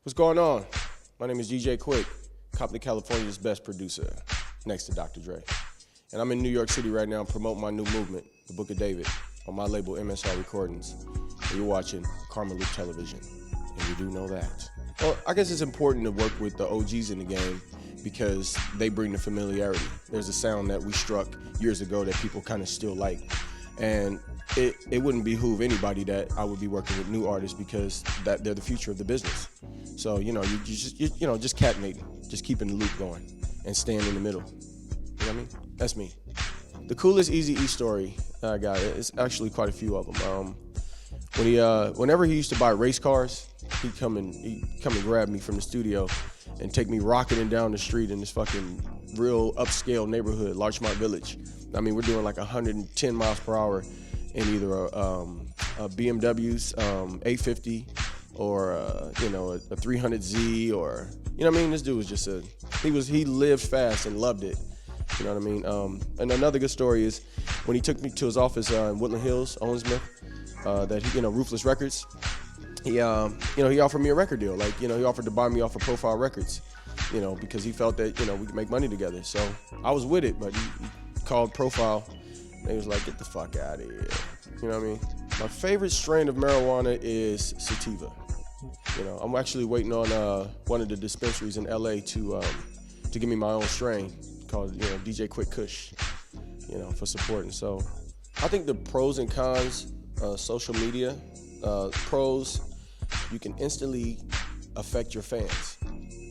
What's going on? My name is DJ Quik, Compton, California's best producer, next to Dr. Dre. And I'm in New York City right now promoting my new movement, The Book of David, on my label MSR Recordings. And you're watching Karmaloop Television, and you do know that. Well, I guess it's important to work with the OGs in the game because they bring the familiarity. There's a sound that we struck years ago that people kind of still like. And it wouldn't behoove anybody that I would be working with new artists because that they're the future of the business. So, you just catnating, just keeping the loop going and staying in the middle. You know what I mean? That's me. The coolest Eazy-E story I got, it's actually quite a few of them. Whenever he used to buy race cars, he'd come and grab me from the studio and take me rocketing down the street in this fucking real upscale neighborhood, Larchmont Village. I mean, we're doing like 110 miles per hour in either a BMW's 850 or a 300Z, or you know what I mean. This dude was just he lived fast and loved it. You know what I mean. And another good story is when he took me to his office in Woodland Hills, Owensmith, that he, Ruthless Records. He offered me a record deal. Like, he offered to buy me off of Profile Records, because he felt that, we could make money together. So I was with it, but he called Profile and he was like, get the fuck out of here. You know what I mean? My favorite strain of marijuana is sativa. I'm actually waiting on one of the dispensaries in LA to give me my own strain called, DJ Quik Kush, for support. And so I think the pros and cons, social media, pros, you can instantly affect your fans.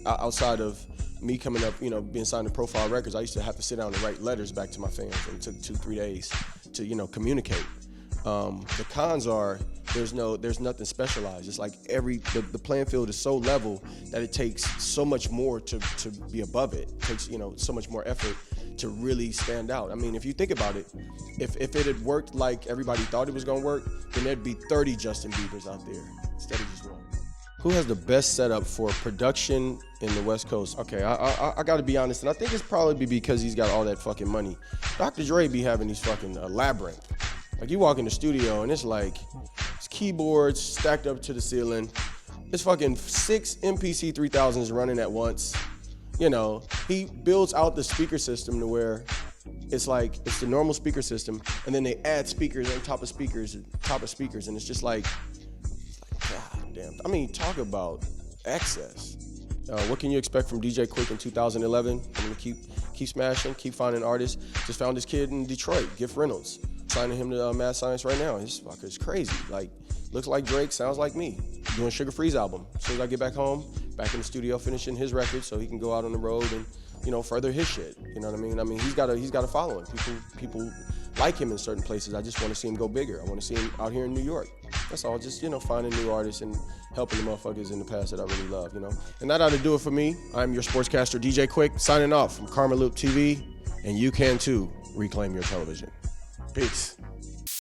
Outside of me coming up, being signed to Profile Records, I used to have to sit down and write letters back to my fans, and it took 2-3 days to, communicate. The cons are there's nothing specialized. It's like the playing field is so level that it takes so much more to be above it. It takes, so much more effort to really stand out. I mean, if you think about it, if it had worked like everybody thought it was gonna work, then there'd be 30 Justin Biebers out there instead of just one. Who has the best setup for production in the West Coast? Okay, I gotta be honest, and I think it's probably because he's got all that fucking money. Dr. Dre be having these fucking labyrinth. Like, you walk in the studio and it's like, it's keyboards stacked up to the ceiling. It's fucking 6 MPC 3000s running at once. He builds out the speaker system to where it's like, it's the normal speaker system, and then they add speakers on top of speakers, and it's just like, God damn. I mean, talk about excess. What can you expect from DJ Quik in 2011? I'm gonna keep smashing, keep finding artists. Just found this kid in Detroit, Gift Reynolds. Signing him to Mad Science right now. This fucker's crazy. Like, looks like Drake, sounds like me. Doing Sugar Free's album. As soon as I get back home, back in the studio, finishing his record so he can go out on the road and, further his shit. You know what I mean? I mean, he's got a following. People like him in certain places. I just want to see him go bigger. I want to see him out here in New York. That's all. Just, finding new artists and helping the motherfuckers in the past that I really love, And that ought to do it for me. I'm your sportscaster, DJ Quik, signing off from KarmaloopTV, and you can too reclaim your television. Peace.